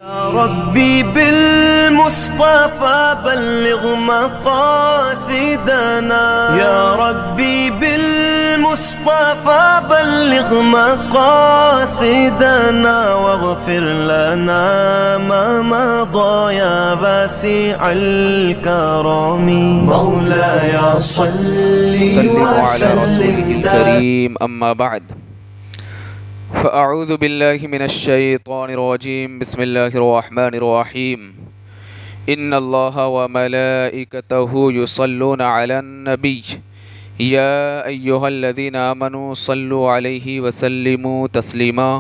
ربي بالمصطفى بلغ مقاصدنا يا ربي بالمصطفى بلغ مقاصدنا واغفر لنا ما مضى يا واسع الكرم مولاي صل صلوا على رسوله وسلم الكريم أما بعد فأعوذ بالله من الشيطان الرجيم بسم الله الرحمن الرحيم إن الله وملائكته يصلون على النبي يا أيها الذين آمنوا صلوا عليه وسلموا تسليما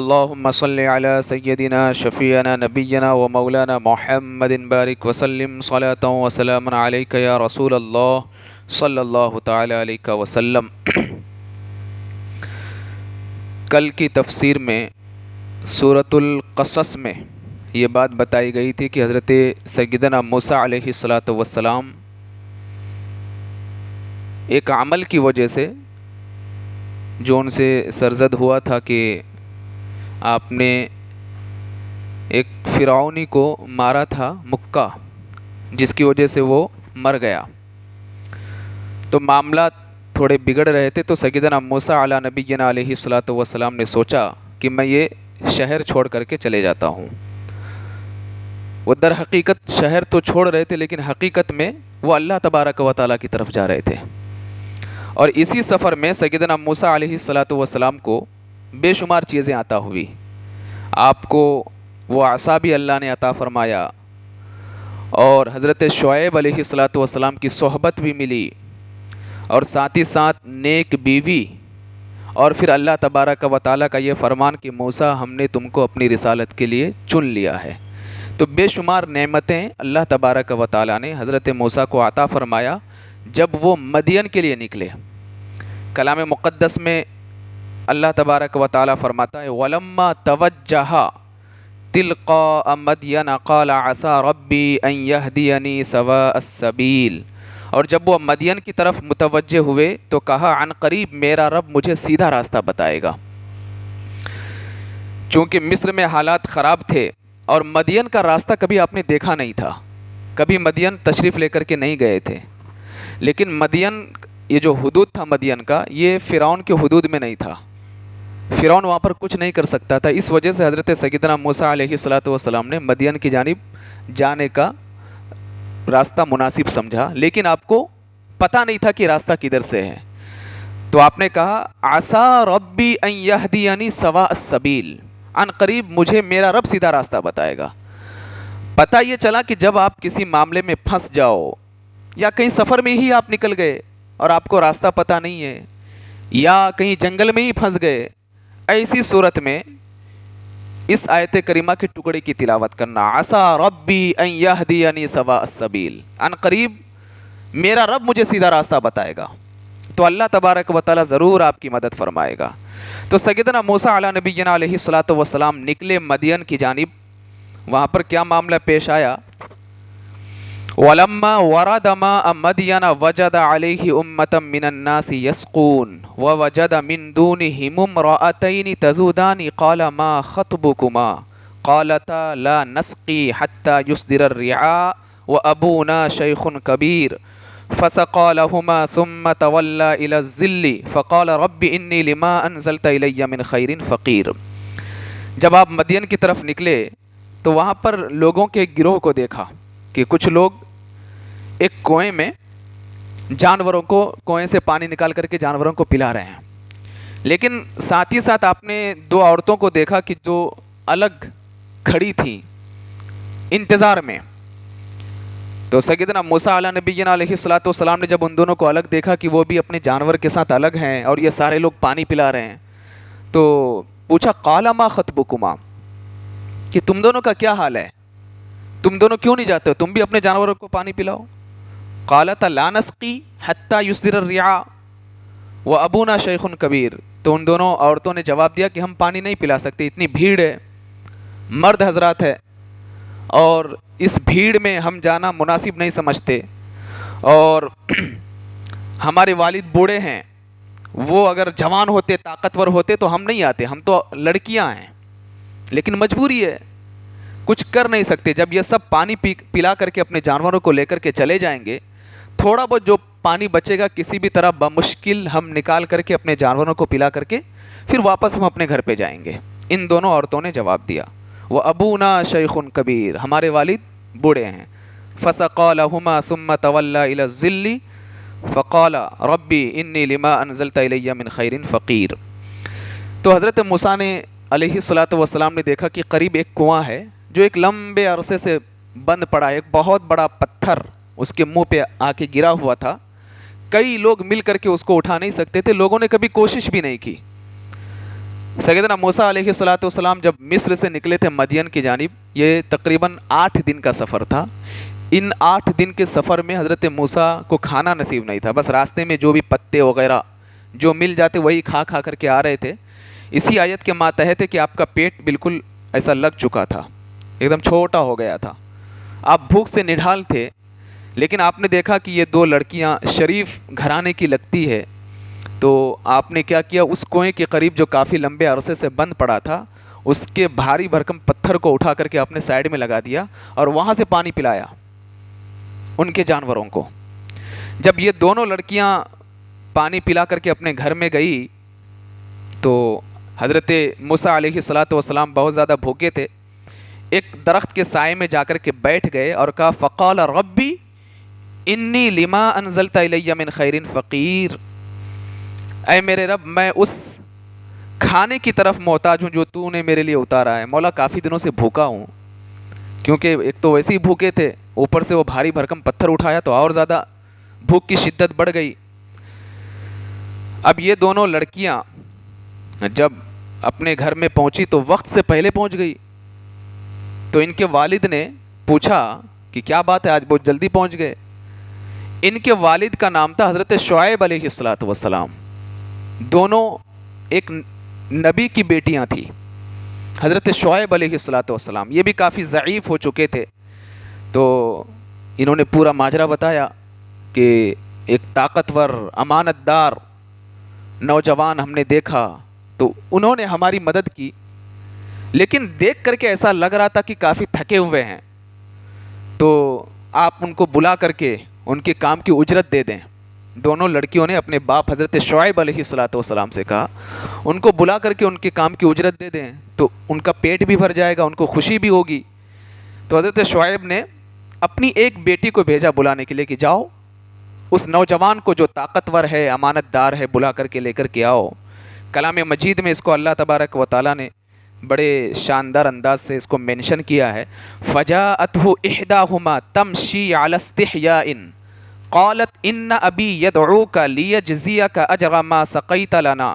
اللهم صل على سيدنا شفيعنا نبينا ومولانا محمد بارك وسلم صلاة وسلاما عليك يا رسول الله صلی اللہ تعالی علیہ وسلم۔ کل کی تفسیر میں سورۃ القصص میں یہ بات بتائی گئی تھی کہ حضرت سیدنا موسیٰ علیہ السلام ایک عمل کی وجہ سے جو ان سے سرزد ہوا تھا کہ آپ نے ایک فرعونی کو مارا تھا مکہ، جس کی وجہ سے وہ مر گیا، تو معاملات تھوڑے بگڑ رہے تھے۔ تو سیدنا موسیٰ علی نبینا علیہ السلام نے سوچا کہ میں یہ شہر چھوڑ کر کے چلے جاتا ہوں۔ وہ در حقیقت شہر تو چھوڑ رہے تھے، لیکن حقیقت میں وہ اللہ تبارک و تعالیٰ کی طرف جا رہے تھے۔ اور اسی سفر میں سیدنا موسیٰ علیہ السلام کو بے شمار چیزیں عطا ہوئی۔ آپ کو وہ عصا بھی اللہ نے عطا فرمایا، اور حضرت شعیب علیہ السلام کی صحبت بھی ملی، اور ساتھ ہی ساتھ نیک بیوی، اور پھر اللہ تبارک و تعالیٰ کا یہ فرمان کہ موسیٰ ہم نے تم کو اپنی رسالت کے لیے چن لیا ہے۔ تو بے شمار نعمتیں اللہ تبارک و تعالیٰ نے حضرت موسیٰ کو عطا فرمایا جب وہ مدین کے لیے نکلے۔ کلام مقدس میں اللہ تبارک و تعالیٰ فرماتا ہے وَلَمَّا تَوَجَّهَ تِلْقَاءَ مَدْيَنَ قَالَ عَسَى رَبِّي أَن يَهْدِيَنِي سَوَاءَ السَّبِيلِ، اور جب وہ مدین کی طرف متوجہ ہوئے تو کہا عن قریب میرا رب مجھے سیدھا راستہ بتائے گا۔ چونکہ مصر میں حالات خراب تھے اور مدین کا راستہ کبھی آپ نے دیکھا نہیں تھا، کبھی مدین تشریف لے کر کے نہیں گئے تھے، لیکن مدین یہ جو حدود تھا مدین کا، یہ فرعون کے حدود میں نہیں تھا، فرعون وہاں پر کچھ نہیں کر سکتا تھا۔ اس وجہ سے حضرت سیدنا موسیٰ علیہ السلام نے مدین کی جانب جانے کا راستہ مناسب سمجھا، لیکن آپ کو پتہ نہیں تھا کہ راستہ کدھر سے ہے، تو آپ نے کہا عسیٰ ربی ان یہدینی سواء السبیل، عن قریب مجھے میرا رب سیدھا راستہ بتائے گا۔ پتہ یہ چلا کہ جب آپ کسی معاملے میں پھنس جاؤ یا کہیں سفر میں ہی آپ نکل گئے اور آپ کو راستہ پتہ نہیں ہے، یا کہیں جنگل میں ہی پھنس گئے، ایسی صورت میں اس آیت کریمہ کے ٹکڑے کی تلاوت کرنا، عسیٰ ربی ان یہدینی سواء السبیل، عن قریب میرا رب مجھے سیدھا راستہ بتائے گا، تو اللہ تبارک و تعالیٰ ضرور آپ کی مدد فرمائے گا۔ تو سیدنا موسیٰ علی نبینا علیہ السلام نکلے مدین کی جانب۔ وہاں پر کیا معاملہ پیش آیا؟ وَلَمَّا وَرَدَ مَاءَ مَدْيَنَ وَجَدَ عَلَيْهِ أُمَّةً مِّنَ النَّاسِ يَسْقُونَ وَوَجَدَ مِن دُونِهِمُ امْرَأَتَيْنِ تَذُودَانِ قَالَ مَا خَطْبُكُمَا قَالَتَا لَا نَسْقِي حَتَّى يُصْدِرَ الرِّعَاءُ وَأَبُونَا شَيْخٌ كَبِيرٌ فَسَقَىٰ لَهُمَا ثُمَّ تَوَلَّىٰ إِلَى الظِّلِّ فَقَالَ رَبِّ إِنِّي لِمَا أَنزَلْتَ إِلَيَّ مِنْ خَيْرٍ فَقِيرٌ۔ جب آپ مدین کی طرف نکلے تو وہاں پر لوگوں کے گروہ کو دیکھا کہ کچھ لوگ ایک کنویں میں جانوروں کو کنویں سے پانی نکال کر کے جانوروں کو پلا رہے ہیں، لیکن ساتھ ہی ساتھ آپ نے دو عورتوں کو دیکھا کہ جو الگ کھڑی تھیں انتظار میں۔ تو سیدنا موسیٰ علیہ نبینا علیہ السلام نے جب ان دونوں کو الگ دیکھا کہ وہ بھی اپنے جانور کے ساتھ الگ ہیں اور یہ سارے لوگ پانی پلا رہے ہیں، تو پوچھا قال ما خطبکما، کہ تم دونوں کا کیا حال ہے، تم دونوں کیوں نہیں جاتے ہو، تم بھی اپنے جانوروں کو پانی پلاؤ۔ قالتا لا نسقی حتی یصدر الرعاء وابونا شیخ کبیر، تو ان دونوں عورتوں نے جواب دیا کہ ہم پانی نہیں پلا سکتے، اتنی بھیڑ ہے، مرد حضرات ہے، اور اس بھیڑ میں ہم جانا مناسب نہیں سمجھتے، اور ہمارے والد بوڑھے ہیں، وہ اگر جوان ہوتے طاقتور ہوتے تو ہم نہیں آتے، ہم تو لڑکیاں ہیں، لیکن مجبوری ہے۔ کچھ کر نہیں سکتے. جب یہ سب پانی پلا کر کے اپنے جانوروں کو لے کر کے چلے جائیں گے, تھوڑا بہت جو پانی بچے گا کسی بھی طرح بمشکل ہم نکال کر کے اپنے جانوروں کو پلا کر کے پھر واپس ہم اپنے گھر پہ جائیں گے. ان دونوں عورتوں نے جواب دیا, وہ ابونا شیخ کبیر, ہمارے والد بوڑھے ہیں. فسقى لهما ثم تولى الى الظل فقال ربی انی لما انزلت الی من خیر فقیر. تو حضرت موسیٰ نے علیہ الصلاۃ والسلام نے دیکھا کہ قریب ایک کنواں ہے جو ایک لمبے عرصے سے بند پڑا ہے. ایک بہت بڑا پتھر اس کے منہ پہ آ کے گرا ہوا تھا. کئی لوگ مل کر کے اس کو اٹھا نہیں سکتے تھے, لوگوں نے کبھی کوشش بھی نہیں کی. سیدنا موسیٰ علیہ الصلاۃ والسلام جب مصر سے نکلے تھے مدین کی جانب, یہ تقریباً 8 دن کا سفر تھا. ان 8 دن کے سفر میں حضرت موسیٰ کو کھانا نصیب نہیں تھا, بس راستے میں جو بھی پتے وغیرہ جو مل جاتے وہی کھا کر کے آ رہے تھے. اسی آیت کے ماتحت ہے کہ آپ کا پیٹ بالکل ایسا لگ چکا تھا, ایک دم چھوٹا ہو گیا تھا, آپ بھوک سے نڈھال تھے. لیکن آپ نے دیکھا کہ یہ 2 لڑکیاں شریف گھرانے کی لگتی ہے, تو آپ نے کیا کیا, اس کنویں کے قریب جو کافی لمبے عرصے سے بند پڑا تھا اس کے بھاری بھرکم پتھر کو اٹھا کر کے اپنے سائڈ میں لگا دیا اور وہاں سے پانی پلایا ان کے جانوروں کو. جب یہ دونوں لڑکیاں پانی پلا کر کے اپنے گھر میں گئی تو حضرت موسیٰ علیہ الصلاۃ والسلام بہت زیادہ بھوکے تھے. ایک درخت کے سائے میں جا کر کے بیٹھ گئے اور کہا فقال ربی انی لما انزلت الی من خیر فقیر, اے میرے رب میں اس کھانے کی طرف محتاج ہوں جو تو نے میرے لیے اتارا ہے. مولا کافی دنوں سے بھوکا ہوں, کیونکہ ایک تو ویسے ہی بھوکے تھے, اوپر سے وہ بھاری بھرکم پتھر اٹھایا تو اور زیادہ بھوک کی شدت بڑھ گئی. اب یہ دونوں لڑکیاں جب اپنے گھر میں پہنچی تو وقت سے پہلے پہنچ گئی. تو ان کے والد نے پوچھا کہ کیا بات ہے, آج بہت جلدی پہنچ گئے. ان کے والد کا نام تھا حضرت شعیب علیہ الصلاۃ والسلام. دونوں ایک نبی کی بیٹیاں تھیں, حضرت شعیب علیہ الصلاۃ والسلام. یہ بھی کافی ضعیف ہو چکے تھے. تو انہوں نے پورا ماجرا بتایا کہ ایک طاقتور امانت دار نوجوان ہم نے دیکھا تو انہوں نے ہماری مدد کی, لیکن دیکھ کر کے ایسا لگ رہا تھا کہ کافی تھکے ہوئے ہیں, تو آپ ان کو بلا کر کے ان کے کام کی اجرت دے دیں. دونوں لڑکیوں نے اپنے باپ حضرت شعیب علیہ الصلاۃ والسلام سے کہا ان کو بلا کر کے ان کے کام کی اجرت دے دیں تو ان کا پیٹ بھی بھر جائے گا, ان کو خوشی بھی ہوگی. تو حضرت شعیب نے اپنی ایک بیٹی کو بھیجا بلانے کے لیے کہ جاؤ اس نوجوان کو جو طاقتور ہے امانت دار ہے بلا کر کے لے کر کے آؤ. کلام مجید میں اس کو اللہ تبارک و تعالیٰ نے بڑے شاندار انداز سے اس کو مینشن کیا ہے. فجاءته احداهما تمشي على استحياء قالت ان ابی يدعوك ليجزيك اجر ما سقيت لنا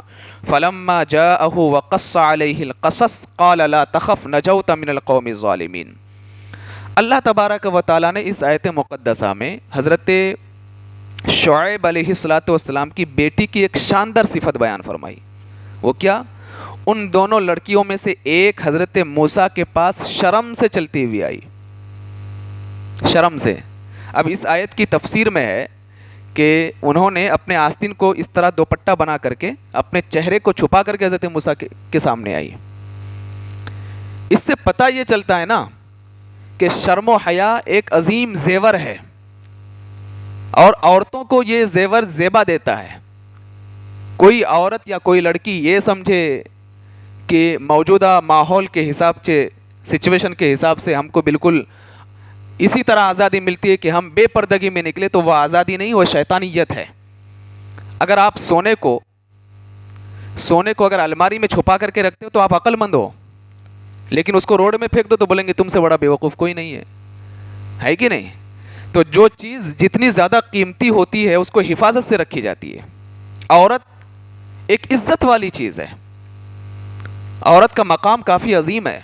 فلما جاءه وقص عليه القصص قال لا تخف نجوت من القوم الظالمین. اللہ تبارک و تعالیٰ نے اس آیت مقدسہ میں حضرت شعیب علیہ الصلاۃ والسلام کی بیٹی کی ایک شاندار صفت بیان فرمائی. وہ کیا, ان دونوں لڑکیوں میں سے ایک حضرت موسیٰ کے پاس شرم سے چلتی ہوئی آئی, شرم سے. اب اس آیت کی تفسیر میں ہے کہ انہوں نے اپنے آستین کو اس طرح دوپٹہ بنا کر کے اپنے چہرے کو چھپا کر کے حضرت موسیٰ کے سامنے آئی. اس سے پتہ یہ چلتا ہے نا کہ شرم و حیا ایک عظیم زیور ہے, اور عورتوں کو یہ زیور زیبا دیتا ہے. کوئی عورت یا کوئی لڑکی یہ سمجھے کہ موجودہ ماحول کے حساب سے, سچویشن کے حساب سے ہم کو بالکل اسی طرح آزادی ملتی ہے کہ ہم بے پردگی میں نکلے, تو وہ آزادی نہیں, وہ شیطانیت ہے. اگر آپ سونے کو اگر الماری میں چھپا کر کے رکھتے ہو تو آپ عقل مند ہو, لیکن اس کو روڈ میں پھینک دو تو بولیں گے تم سے بڑا بیوقوف کوئی نہیں ہے کہ نہیں. تو جو چیز جتنی زیادہ قیمتی ہوتی ہے اس کو حفاظت سے رکھی جاتی ہے. عورت ایک عزت والی چیز ہے, عورت کا مقام کافی عظیم ہے.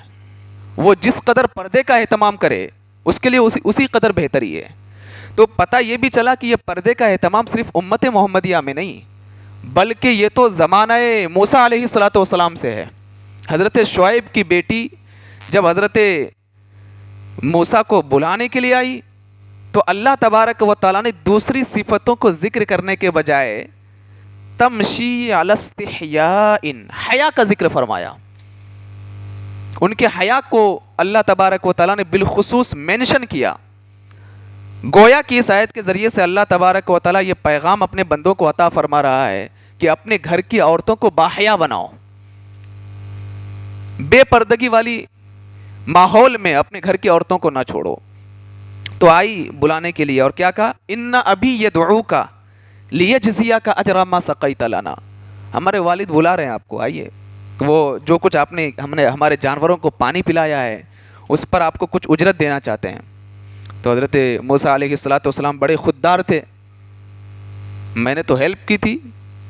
وہ جس قدر پردے کا اہتمام کرے اس کے لیے اسی قدر بہتری ہے. تو پتہ یہ بھی چلا کہ یہ پردے کا اہتمام صرف امت محمدیہ میں نہیں, بلکہ یہ تو زمانہ موسیٰ علیہ الصلاۃ والسلام سے ہے. حضرت شعیب کی بیٹی جب حضرت موسیٰ کو بلانے کے لیے آئی تو اللہ تبارک و تعالیٰ نے دوسری صفتوں کو ذکر کرنے کے بجائے تمشی علی استحیاء, حیا کا ذکر فرمایا. ان کے حیا کو اللہ تبارک و تعالیٰ نے بالخصوص مینشن کیا. گویا کہ اس آیت کے ذریعے سے اللہ تبارک و تعالیٰ یہ پیغام اپنے بندوں کو عطا فرما رہا ہے کہ اپنے گھر کی عورتوں کو باحیا بناؤ. بے پردگی والی ماحول میں اپنے گھر کی عورتوں کو نہ چھوڑو. تو آئی بلانے کے لیے اور کیا کہا؟ ان ابی یدعوک لیجزیک اجر ما سقیت لنا. ہمارے والد بلا رہے ہیں آپ کو، آئیے. وہ جو کچھ ہم نے ہمارے جانوروں کو پانی پلایا ہے اس پر آپ کو کچھ اجرت دینا چاہتے ہیں. تو حضرت موسیٰ علیہ السلام بڑے خوددار تھے. میں نے تو ہیلپ کی تھی،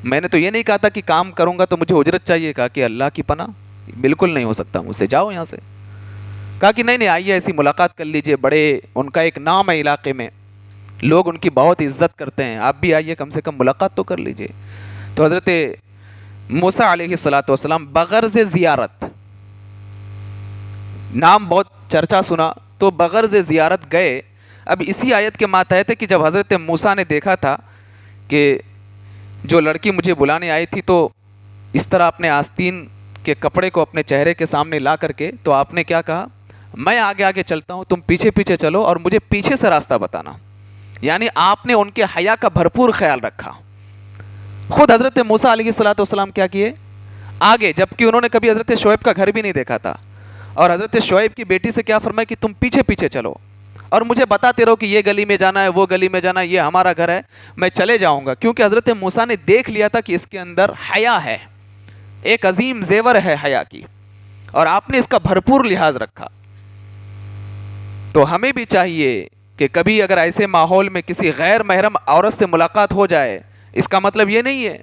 میں نے تو یہ نہیں کہا تھا کہ کام کروں گا تو مجھے اجرت چاہیے. کہا کہ اللہ کی پناہ بالکل نہیں ہو سکتا مجھ سے، جاؤ یہاں سے. کہا کہ نہیں آئیے ایسی ملاقات کر لیجئے، بڑے ان کا ایک نام ہے علاقے میں، لوگ ان کی بہت عزت کرتے ہیں، آپ بھی آئیے کم سے کم ملاقات تو کر لیجئے. تو حضرت موسیٰ علیہ السلام بغرض زیارت، نام بہت چرچا سنا تو بغرض زیارت گئے. اب اسی آیت کے ماتحت ہے کہ جب حضرت موسیٰ نے دیکھا تھا کہ جو لڑکی مجھے بلانے آئی تھی تو اس طرح اپنے آستین کے کپڑے کو اپنے چہرے کے سامنے لا کر کے، تو آپ نے کیا کہا؟ میں آگے آگے چلتا ہوں، تم پیچھے پیچھے چلو اور مجھے پیچھے سے راستہ بتانا. یعنی آپ نے ان کے حیا کا بھرپور خیال رکھا. خود حضرت موسیٰ علیہ السلام کیا کیے؟ آگے، جبکہ انہوں نے کبھی حضرت شعیب کا گھر بھی نہیں دیکھا تھا. اور حضرت شعیب کی بیٹی سے کیا فرمایا کہ تم پیچھے پیچھے چلو اور مجھے بتاتے رہو کہ یہ گلی میں جانا ہے، وہ گلی میں جانا ہے، یہ ہمارا گھر ہے، میں چلے جاؤں گا. کیونکہ حضرت موسیٰ نے دیکھ لیا تھا کہ اس کے اندر حیا ہے، ایک عظیم زیور ہے حیا کی، اور آپ نے اس کا بھرپور لحاظ رکھا. تو ہمیں بھی چاہیے کہ کبھی اگر ایسے ماحول میں کسی غیر محرم عورت سے ملاقات ہو جائے، اس کا مطلب یہ نہیں ہے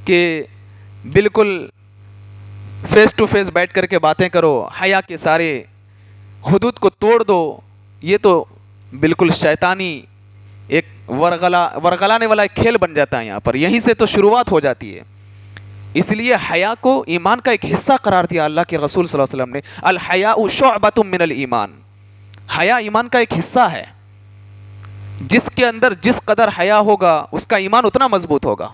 کہ بالکل فیس ٹو فیس بیٹھ کر کے باتیں کرو، حیا کے سارے حدود کو توڑ دو. یہ تو بالکل شیطانی ایک ورغلانے والا ایک کھیل بن جاتا ہے. یہاں پر یہیں سے تو شروعات ہو جاتی ہے. اس لیے حیا کو ایمان کا ایک حصہ قرار دیا اللہ کے رسول صلی اللہ علیہ وسلم نے. الحیاء شعبۃ من الایمان، حیا ایمان کا ایک حصہ ہے. جس کے اندر جس قدر حیا ہوگا اس کا ایمان اتنا مضبوط ہوگا.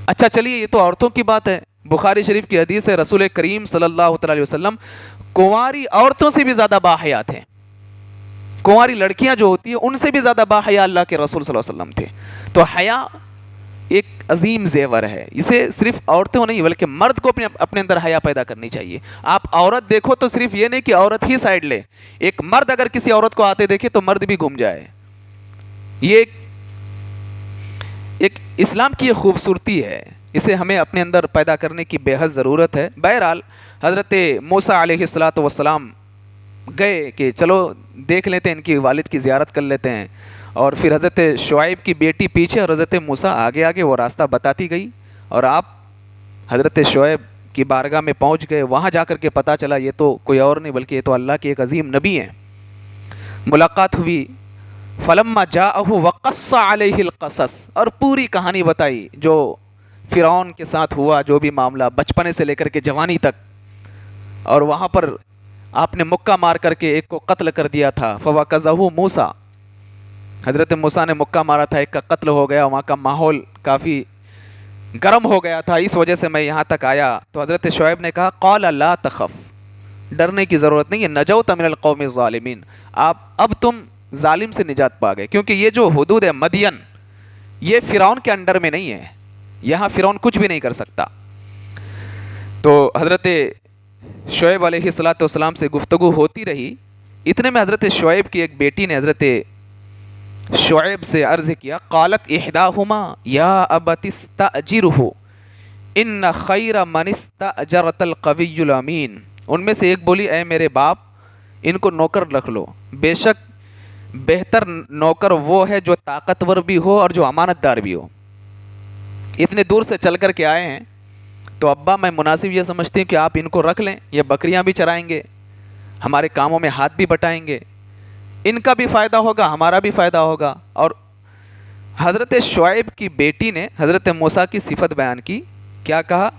اچھا چلیے، یہ تو عورتوں کی بات ہے. بخاری شریف کی حدیث ہے، رسول کریم صلی اللہ علیہ وسلم کنواری عورتوں سے بھی زیادہ باحیا تھے. کنواری لڑکیاں جو ہوتی ہیں ان سے بھی زیادہ باحیا اللہ کے رسول صلی اللہ علیہ وسلم تھے. تو حیا ایک عظیم زیور ہے. اسے صرف عورتوں نہیں بلکہ مرد کو اپنے اندر حیا پیدا کرنی چاہیے. آپ عورت دیکھو تو صرف یہ نہیں کہ عورت ہی سائڈ لے، ایک مرد اگر کسی عورت کو آتے دیکھے تو مرد بھی گھوم جائے. یہ ایک اسلام کی ایک خوبصورتی ہے، اسے ہمیں اپنے اندر پیدا کرنے کی بے حد ضرورت ہے. بہرحال حضرت موسیٰ علیہ السلام گئے کہ چلو دیکھ لیتے ہیں، ان کی والد کی زیارت کر لیتے ہیں. اور پھر حضرت شعیب کی بیٹی پیچھے اور حضرت موسیٰ آگے آگے وہ راستہ بتاتی گئی. اور آپ حضرت شعیب کی بارگاہ میں پہنچ گئے. وہاں جا کر کے پتہ چلا یہ تو کوئی اور نہیں بلکہ یہ تو اللہ کے ایک عظیم نبی ہیں. ملاقات ہوئی. فلما جاءہ وقص علیہ القصص، اور پوری کہانی بتائی جو فرعون کے ساتھ ہوا، جو بھی معاملہ بچپنے سے لے کر کے جوانی تک. اور وہاں پر آپ نے مکہ مار کر کے ایک کو قتل کر دیا تھا. فوقظہ موسیٰ، حضرت موسیٰ نے مکہ مارا تھا، ایک کا قتل ہو گیا. وہاں کا ماحول کافی گرم ہو گیا تھا، اس وجہ سے میں یہاں تک آیا. تو حضرت شعیب نے کہا قال لا تخف، ڈرنے کی ضرورت نہیں ہے، نجوت من القوم الظالمین، اب تم ظالم سے نجات پا گئے. کیونکہ یہ جو حدود ہے مدین، یہ فرعون کے انڈر میں نہیں ہے، یہاں فرعون کچھ بھی نہیں کر سکتا. تو حضرت شعیب علیہ السلام سے گفتگو ہوتی رہی. اتنے میں حضرت شعیب کی ایک بیٹی نے حضرت شعیب سے عرض کیا، قالت احداہما یا ابت استاجرہ ان خیر من استاجرت القوی الامین. ان میں سے ایک بولی، اے میرے باپ ان کو نوکر رکھ لو، بے شک بہتر نوکر وہ ہے جو طاقتور بھی ہو اور جو امانت دار بھی ہو. اتنے دور سے چل کر کے آئے ہیں تو ابا میں مناسب یہ سمجھتی ہوں کہ آپ ان کو رکھ لیں، یہ بکریاں بھی چرائیں گے، ہمارے کاموں میں ہاتھ بھی بٹائیں گے، ان کا بھی فائدہ ہوگا، ہمارا بھی فائدہ ہوگا. اور حضرت شعیب کی بیٹی نے حضرت موسیٰ کی صفت بیان کی. کیا کہا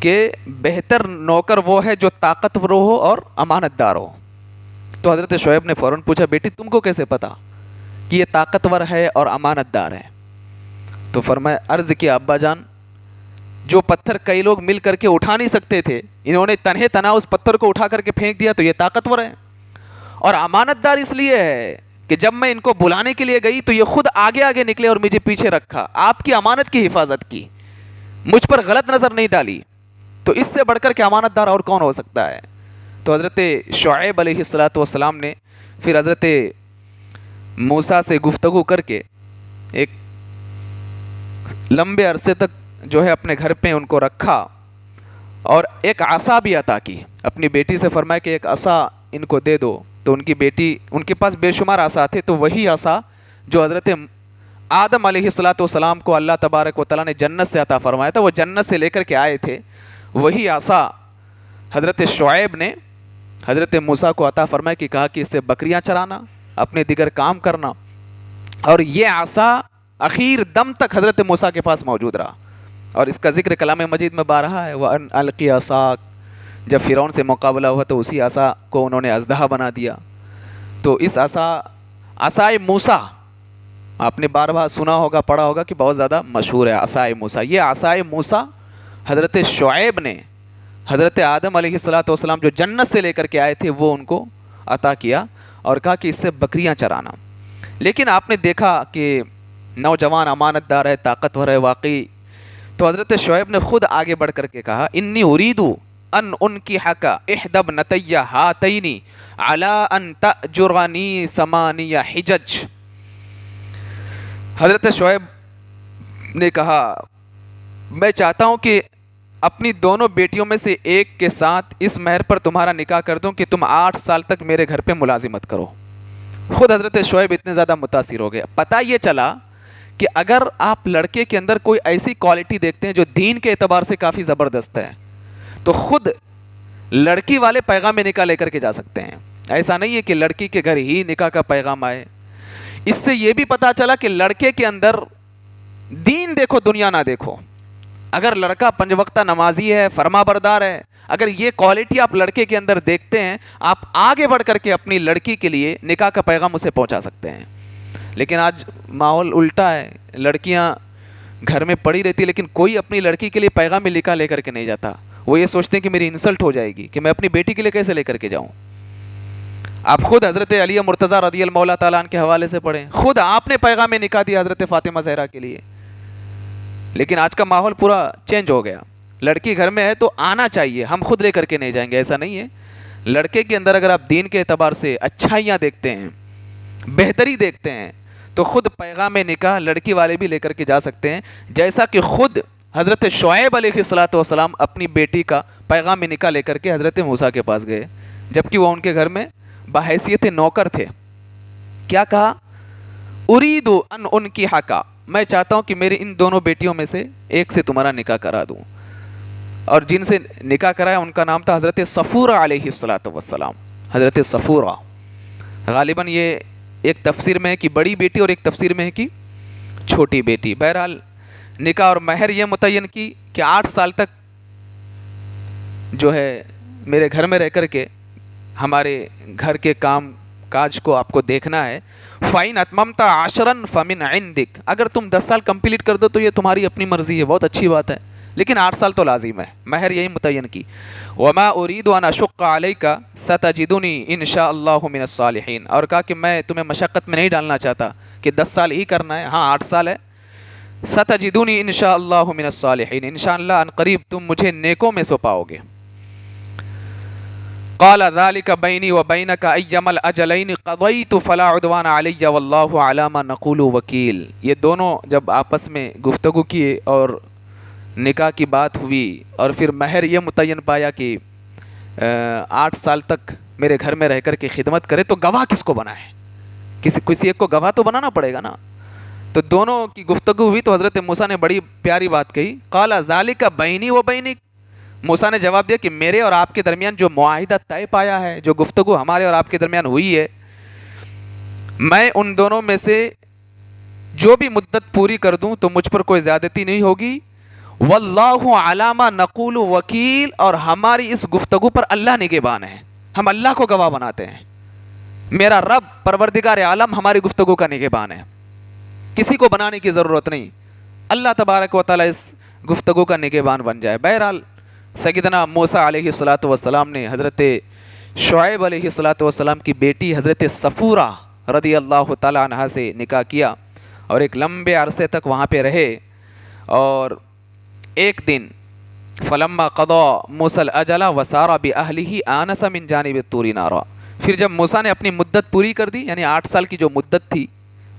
کہ بہتر نوکر وہ ہے جو طاقتور ہو اور امانت دار ہو. تو حضرت شعیب نے فوراً پوچھا، بیٹی تم کو کیسے پتا کہ یہ طاقتور ہے اور امانت دار ہے؟ تو فرمایا، عرض کیا ابا جان جو پتھر کئی لوگ مل کر کے اٹھا نہیں سکتے تھے، انہوں نے تنہے تنہا اس پتھر کو اٹھا کر کے پھینک دیا، تو یہ طاقتور ہے۔ اور امانت دار اس لیے ہے کہ جب میں ان کو بلانے کے لیے گئی تو یہ خود آگے آگے نکلے اور مجھے پیچھے رکھا، آپ کی امانت کی حفاظت کی، مجھ پر غلط نظر نہیں ڈالی۔ تو اس سے بڑھ کر کے امانت دار اور کون ہو سکتا ہے؟ تو حضرت شعیب علیہ السلام نے پھر حضرت موسیٰ سے گفتگو کر کے ایک لمبے عرصے تک جو ہے اپنے گھر پہ ان کو رکھا، اور ایک عصا بھی عطا کی۔ اپنی بیٹی سے فرمایا کہ ایک عصا ان کو دے دو، تو ان کی بیٹی، ان کے پاس بے شمار عصا تھے، تو وہی عصا جو حضرت آدم علیہ السلام کو اللہ تبارک و تعالیٰ نے جنت سے عطا فرمایا تھا، وہ جنت سے لے کر کے آئے تھے، وہی عصا حضرت شعیب نے حضرت موسیٰ کو عطا فرمایا کہ کہا کہ اس سے بکریاں چرانا، اپنے دیگر کام کرنا، اور یہ عصا اخیر دم تک حضرت موسیٰ کے پاس موجود رہا۔ اور اس کا ذکر کلام مجید میں بارہا ہے، وَأَنْ أَلْقِ عَصَاكَ، جب فرعون سے مقابلہ ہوا تو اسی عصا کو انہوں نے اژدہا بنا دیا۔ تو اس عصائے موسیٰ آپ نے بار بار سنا ہوگا، پڑھا ہوگا کہ بہت زیادہ مشہور ہے عصائے موسیٰ۔ یہ عصائے موسیٰ حضرت شعیب نے حضرت آدم علیہ السلام جو جنت سے لے کر کے آئے تھے وہ ان کو عطا کیا، اور کہا کہ اس سے بکریاں چرانا۔ لیکن آپ نے دیکھا کہ نوجوان امانت دار ہے، طاقتور ہے واقعی، تو حضرت شعیب نے خود آگے بڑھ کر کے کہا انی اریدو ان انکحک احدی ابنتی ہاتین علی ان تأجرنی 8 حجج۔ حضرت شعیب نے کہا میں چاہتا ہوں کہ اپنی دونوں بیٹیوں میں سے ایک کے ساتھ اس مہر پر تمہارا نکاح کر دوں کہ تم 8 سال تک میرے گھر پہ ملازمت کرو۔ خود حضرت شعیب اتنے زیادہ متاثر ہو گیا۔ پتہ یہ چلا کہ اگر آپ لڑکے کے اندر کوئی ایسی کوالٹی دیکھتے ہیں جو دین کے اعتبار سے کافی زبردست ہے، تو خود لڑکی والے پیغام نکاح لے کر کے جا سکتے ہیں۔ ایسا نہیں ہے کہ لڑکی کے گھر ہی نکاح کا پیغام آئے۔ اس سے یہ بھی پتہ چلا کہ لڑکے کے اندر دین دیکھو، دنیا نہ دیکھو۔ اگر لڑکا 5 وقتہ نمازی ہے، فرما بردار ہے، اگر یہ کوالٹی آپ لڑکے کے اندر دیکھتے ہیں، آپ آگے بڑھ کر کے اپنی لڑکی کے لیے نکاح کا پیغام اسے پہنچا سکتے ہیں۔ لیکن آج ماحول الٹا ہے، لڑکیاں گھر میں پڑی رہتی لیکن کوئی اپنی لڑکی کے لیے پیغام نکاح لے کر کے نہیں جاتا۔ وہ یہ سوچتے ہیں کہ میری انسلٹ ہو جائے گی، کہ میں اپنی بیٹی کے لیے کیسے لے کر کے جاؤں۔ آپ خود حضرت علی مرتضیٰ رضی اللہ تعالیٰ عنہ کے حوالے سے پڑھیں، خود آپ نے پیغام نکاح دیا حضرت فاطمہ زہرا کے لیے۔ لیکن آج کا ماحول پورا چینج ہو گیا، لڑکی گھر میں ہے تو آنا چاہیے، ہم خود لے کر کے نہیں جائیں گے، ایسا نہیں ہے۔ لڑکے کے اندر اگر آپ دین کے اعتبار سے اچھائیاں دیکھتے ہیں، بہتری دیکھتے ہیں، تو خود پیغام نکاح لڑکی والے بھی لے کر کے جا سکتے ہیں، جیسا کہ خود حضرت شعیب علیہ السلام اپنی بیٹی کا پیغام نکاح لے کر کے حضرت موسیٰ کے پاس گئے، جبکہ وہ ان کے گھر میں بحیثیت نوکر تھے۔ کیا کہا؟ ارید ان انکحک، میں چاہتا ہوں کہ میری ان دونوں بیٹیوں میں سے ایک سے تمہارا نکاح کرا دوں۔ اور جن سے نکاح کرایا ان کا نام تھا حضرت صفورہ علیہ السلام۔ حضرت صفورہ، غالباً یہ ایک تفسیر میں ہے کہ بڑی بیٹی اور ایک تفسیر میں ہے کہ چھوٹی بیٹی۔ بہرحال نکاح اور مہر یہ متعین کی کہ 8 سال تک جو ہے میرے گھر میں رہ کر کے ہمارے گھر کے کام کاج کو آپ کو دیکھنا ہے۔ فَإِنْ أَتْمَمْتَ عَشْرًا فَمِنْ عِنْدِكَ، اگر تم 10 سال کمپلیٹ کر دو تو یہ تمہاری اپنی مرضی ہے، بہت اچھی بات ہے، لیکن 8 سال تو لازم ہے۔ مہر یہی متعین کی۔ وَمَا أُرِيدُ أَنْ أَشُقَّ عَلَيْكَ سَتَجِدُنِي إِنْ شَاءَ اللَّهُ مِنَ الصَّالِحِينَ، اور کہا کہ میں تمہیں مشقت میں نہیں ڈالنا چاہتا کہ 10 سال ہی کرنا ہے، ہاں 8 سال ہے۔ سَتَجِدُنِي إِنْ شَاءَ اللَّهُ مِنَ الصَّالِحِينَ، انشاءاللہ ان قریب تم مجھے نیکوں میں سے پاؤ گے۔ قال ذلك بيني وبينك أيما الأجلين قضيت فلا عدوان علي والله على ما نقول وكيل۔ یہ دونوں جب آپس میں گفتگو کیے اور نکاح کی بات ہوئی اور پھر مہر یہ متعین پایا کہ 8 سال تک میرے گھر میں رہ کر کے خدمت کرے، تو گواہ کس کو بنائے؟ کسی ایک کو گواہ تو بنانا پڑے گا نا۔ تو دونوں کی گفتگو ہوئی تو حضرت موسیٰ نے بڑی پیاری بات کہی، قال ذلك بيني وبينك، موسیٰ نے جواب دیا کہ میرے اور آپ کے درمیان جو معاہدہ طے پایا ہے، جو گفتگو ہمارے اور آپ کے درمیان ہوئی ہے، میں ان دونوں میں سے جو بھی مدت پوری کر دوں تو مجھ پر کوئی زیادتی نہیں ہوگی۔ واللہ علی ما نقول وکیل، اور ہماری اس گفتگو پر اللہ نگہبان ہے، ہم اللہ کو گواہ بناتے ہیں، میرا رب پروردگار عالم ہماری گفتگو کا نگہبان ہے، کسی کو بنانے کی ضرورت نہیں۔ اللہ تبارک و تعالیٰ اس گفتگو کا نگہبان بن جائے۔ بہرحال سیدنا موسیٰ علیہ الصلاۃ والسلام نے حضرت شعیب علیہ الصلاۃ والسلام کی بیٹی حضرت صفورہ رضی اللہ تعالیٰ عنہا سے نکاح کیا اور ایک لمبے عرصے تک وہاں پہ رہے۔ اور ایک دن فلما قضى موسیٰ الاجل وسار باہلہ آنس من جانب الطور نارا، پھر جب موسیٰ نے اپنی مدت پوری کر دی، یعنی 8 سال کی جو مدت تھی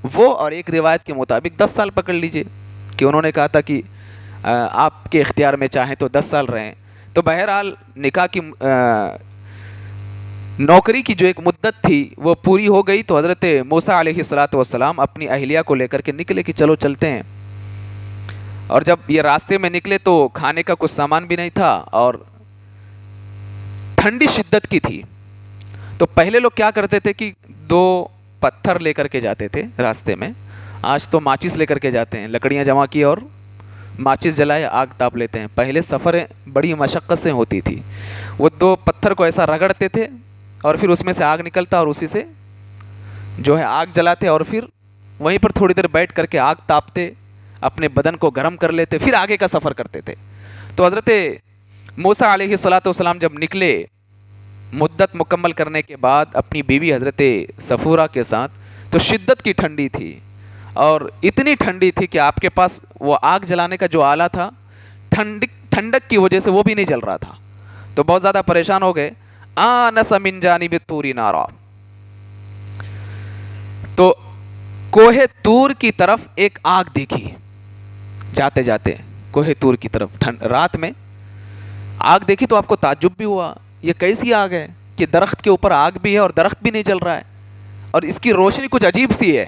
وہ، اور ایک روایت کے مطابق 10 سال پکڑ لیجئے کہ انہوں نے کہا تھا کہ آپ کے اختیار میں چاہیں تو 10 سال رہیں، تو بہرحال نکاح کی نوکری کی جو ایک مدت تھی وہ پوری ہو گئی، تو حضرت موسیٰ علیہ الصلاۃ والسلام اپنی اہلیہ کو لے کر کے نکلے کہ چلو چلتے ہیں۔ اور جب یہ راستے میں نکلے تو کھانے کا کچھ سامان بھی نہیں تھا اور ٹھنڈی شدت کی تھی، تو پہلے لوگ کیا کرتے تھے کہ 2 پتھر لے کر کے جاتے تھے راستے میں، آج تو ماچس لے کر کے جاتے ہیں، لکڑیاں جمع کی اور ماچس جلائے آگ تاپ لیتے ہیں۔ پہلے سفریں بڑی مشقت سے ہوتی تھی، وہ 2 پتھر کو ایسا رگڑتے تھے اور پھر اس میں سے آگ نکلتا اور اسی سے جو ہے آگ جلاتے اور پھر وہیں پر تھوڑی دیر بیٹھ کر کے آگ تاپتے، اپنے بدن کو گرم کر لیتے، پھر آگے کا سفر کرتے تھے۔ تو حضرت موسیٰ علیہ الصلاۃ والسلام جب نکلے مدت مکمل کرنے کے بعد اپنی بیوی حضرت صفورہ کے ساتھ، تو شدت کی ٹھنڈی تھی اور اتنی ٹھنڈی تھی کہ آپ کے پاس وہ آگ جلانے کا جو آلہ تھا ٹھنڈک کی وجہ سے وہ بھی نہیں جل رہا تھا، تو بہت زیادہ پریشان ہو گئے۔ آنس من جانب الطور نارا، تو کوہ طور کی طرف ایک آگ دیکھی، جاتے جاتے کوہ طور کی طرف رات میں آگ دیکھی تو آپ کو تعجب بھی ہوا، یہ کیسی آگ ہے کہ درخت کے اوپر آگ بھی ہے اور درخت بھی نہیں جل رہا ہے اور اس کی روشنی کچھ عجیب سی ہے۔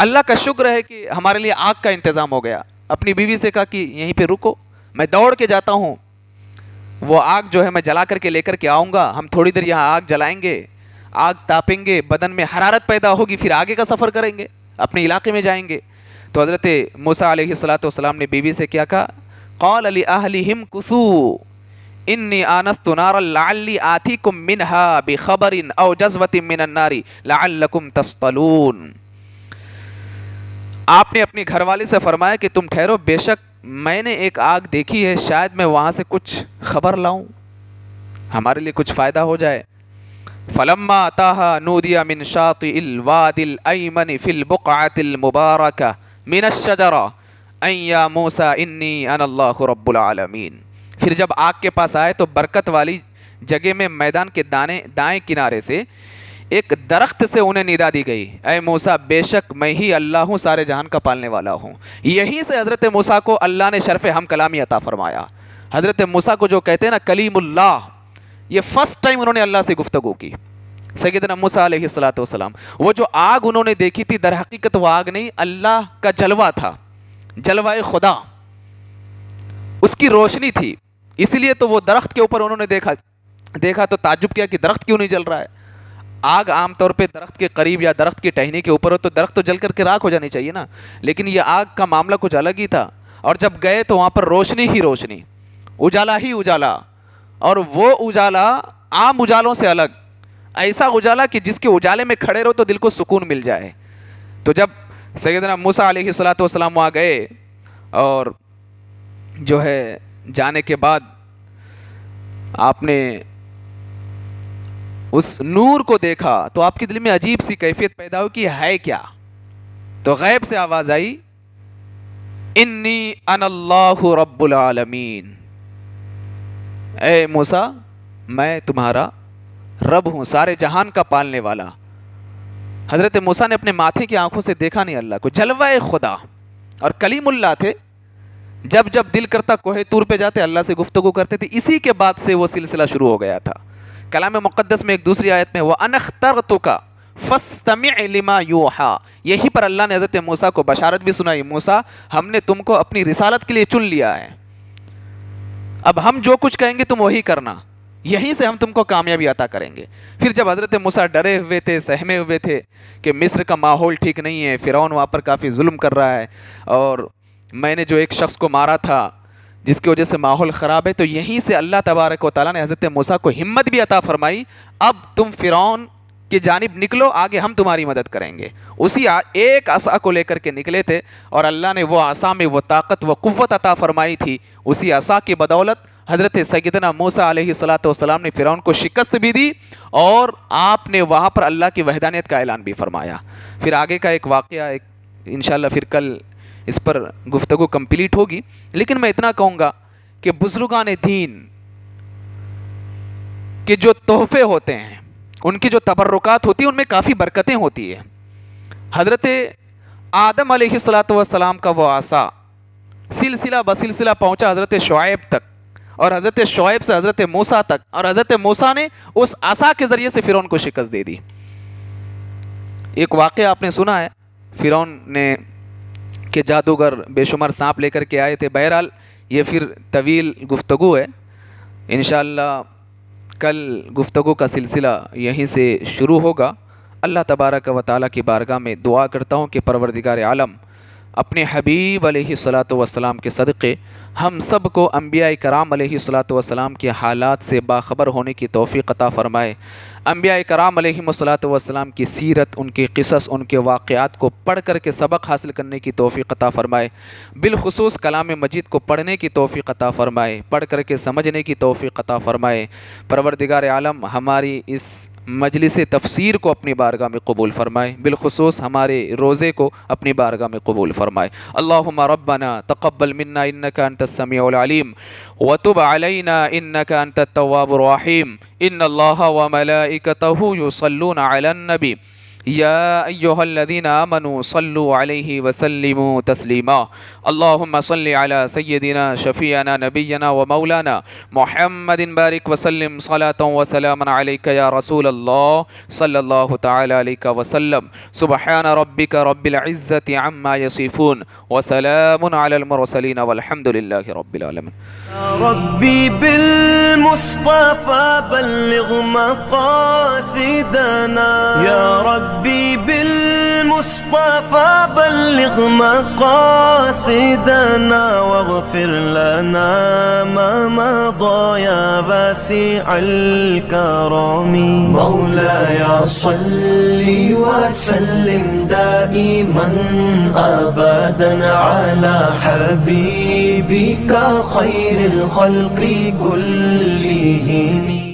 اللہ کا شکر ہے کہ ہمارے لیے آگ کا انتظام ہو گیا۔ اپنی بیوی سے کہا کہ یہیں پہ رکو، میں دوڑ کے جاتا ہوں، وہ آگ جو ہے میں جلا کر کے لے کر کے آؤں گا، ہم تھوڑی دیر یہاں آگ جلائیں گے، آگ تاپیں گے، بدن میں حرارت پیدا ہوگی، پھر آگے کا سفر کریں گے، اپنے علاقے میں جائیں گے۔ تو حضرت موسیٰ علیہ الصلاۃ والسلام نے بیوی سے کیا کہا، قال لأہلہم کثوا انی آنست نارا لعلی آتیکم منہا بخبر او جذوۃ من النار لعلکم تصطلون۔ آپ نے اپنے گھر والے سے فرمایا کہ تم ٹھہرو، بے شک میں نے ایک آگ دیکھی ہے، شاید میں وہاں سے کچھ خبر لاؤں، ہمارے لیے کچھ فائدہ ہو جائے۔ فلما اتاها نودی من شاطئ الوادی الایمن فی البقعۃ المبارکہ من الشجرہ ان یا موسیٰ انی انا اللہ رب العالمین۔ پھر جب آگ کے پاس آئے تو برکت والی جگہ میں میدان کے دائیں کنارے سے ایک درخت سے انہیں ندا دی گئی، اے موسیٰ بے شک میں ہی اللہ ہوں، سارے جہان کا پالنے والا ہوں۔ یہیں سے حضرت موسیٰ کو اللہ نے شرف ہم کلامی عطا فرمایا۔ حضرت موسیٰ کو جو کہتے ہیں نا کلیم اللہ، یہ فرسٹ ٹائم انہوں نے اللہ سے گفتگو کی۔ سیدنا موسیٰ علیہ الصلاۃ والسلام، وہ جو آگ انہوں نے دیکھی تھی در حقیقت وہ آگ نہیں، اللہ کا جلوہ تھا، جلوہ خدا، اس کی روشنی تھی، اسی لیے تو وہ درخت کے اوپر انہوں نے دیکھا تو تعجب کیا کہ درخت کیوں نہیں جل رہا ہے۔ آگ عام طور پہ درخت کے قریب یا درخت کی ٹہنی کے اوپر ہو تو درخت تو جل کر کے راکھ ہو جانی چاہیے نا، لیکن یہ آگ کا معاملہ کچھ الگ ہی تھا، اور جب گئے تو وہاں پر روشنی ہی روشنی، اجالا ہی اجالا، اور وہ اجالا عام اجالوں سے الگ، ایسا اجالا کہ جس کے اجالے میں کھڑے رہو تو دل کو سکون مل جائے۔ تو جب سیدنا موسیٰ علیہ الصلاۃ والسلام وہاں گئے اور جو ہے جانے کے بعد آپ نے اس نور کو دیکھا تو آپ کے دل میں عجیب سی کیفیت پیدا ہو کہ ہے کیا، تو غیب سے آواز آئی، انی انا اللہ رب العالمین، اے موسیٰ میں تمہارا رب ہوں، سارے جہان کا پالنے والا۔ حضرت موسیٰ نے اپنے ماتھے کی آنکھوں سے دیکھا نہیں اللہ کو، جلوہ خدا، اور کلیم اللہ تھے، جب جب دل کرتا کوہ طور پہ جاتے اللہ سے گفتگو کرتے تھے، اسی کے بعد سے وہ سلسلہ شروع ہو گیا تھا۔ کلام مقدس میں ایک دوسری آیت میں وَأَنَا اخْتَرْتُكَ فَاسْتَمِعْ لِمَا يُوحَىٰ، یہی پر اللہ نے حضرت موسیٰ کو بشارت بھی سنائی، موسیٰ ہم نے تم کو اپنی رسالت کے لیے چن لیا ہے، اب ہم جو کچھ کہیں گے تم وہی کرنا، یہیں سے ہم تم کو کامیابی عطا کریں گے۔ پھر جب حضرت موسیٰ ڈرے ہوئے تھے، سہمے ہوئے تھے کہ مصر کا ماحول ٹھیک نہیں ہے، فرعون وہاں پر کافی ظلم کر رہا ہے، اور میں نے جو ایک شخص کو مارا تھا جس کی وجہ سے ماحول خراب ہے، تو یہیں سے اللہ تبارک و تعالیٰ نے حضرت موسیٰ کو ہمت بھی عطا فرمائی، اب تم فرعون کی جانب نکلو، آگے ہم تمہاری مدد کریں گے۔ اسی ایک عصا کو لے کر کے نکلے تھے، اور اللہ نے وہ عصا میں وہ طاقت و قوت عطا فرمائی تھی۔ اسی عصا کی بدولت حضرت سیدنا موسیٰ علیہ السلام نے فرعون کو شکست بھی دی، اور آپ نے وہاں پر اللہ کی وحدانیت کا اعلان بھی فرمایا۔ پھر آگے کا ایک واقعہ انشاءاللہ پھر کل اس پر گفتگو کمپلیٹ ہوگی، لیکن میں اتنا کہوں گا کہ بزرگان دین کے جو تحفے ہوتے ہیں، ان کی جو تبرکات ہوتی ہیں، ان میں کافی برکتیں ہوتی ہیں۔ حضرت آدم علیہ السلام کا وہ عصا سلسلہ بسلسلہ پہنچا حضرت شعیب تک، اور حضرت شعیب سے حضرت موسیٰ تک، اور حضرت موسیٰ نے اس عصا کے ذریعے سے فرعون کو شکست دے دی۔ ایک واقعہ آپ نے سنا ہے، فرعون نے کہ جادوگر بے شمار سانپ لے کر کے آئے تھے۔ بہرحال یہ پھر طویل گفتگو ہے، انشاءاللہ کل گفتگو کا سلسلہ یہیں سے شروع ہوگا۔ اللہ تبارک و تعالیٰ کی بارگاہ میں دعا کرتا ہوں کہ پروردگار عالم اپنے حبیب علیہ السلام کے صدقے ہم سب کو انبیاء کرام علیہ السلام کے حالات سے باخبر ہونے کی توفیق عطا فرمائے۔ انبیاء کرام علیہ السلام کی سیرت، ان کے قصص، ان کے واقعات کو پڑھ کر کے سبق حاصل کرنے کی توفیق عطا فرمائے۔ بالخصوص کلام مجید کو پڑھنے کی توفیق عطا فرمائے، پڑھ کر کے سمجھنے کی توفیق عطا فرمائے۔ پروردگار عالم ہماری اس مجلس تفسیر کو اپنی بارگاہ میں قبول فرمائے، بالخصوص ہمارے روزے کو اپنی بارگاہ میں قبول فرمائے۔ اللہم ربنا تقبل منا انک انت السمیع العلیم وتب علینا انک انت التواب الرحیم۔ ان اللہ وملائکتہ یصلون علی النبی یا ایہا الذین آمنوا صلوا علیہ وسلموا تسلیما۔ اللہم صل علی سیدنا شفیعنا نبینا ومولانا محمد بارک وسلم صلاة وسلاما علیک یا رسول اللہ صلی اللہ تعالی علیہ وسلم۔ سبحان ربک رب العزت عما یصفون وسلام علی المرسلین والحمد للہ رب العالمین۔ ربي بالمصطفى بلغ مقاصدنا، يا ربي بالمصطفى بلغ مقاصدنا، واغفر لنا ما مضى يا واسع الكرم. مولاي صل وسلم دائما أبدا على حبيبك خير الخلق كلهم.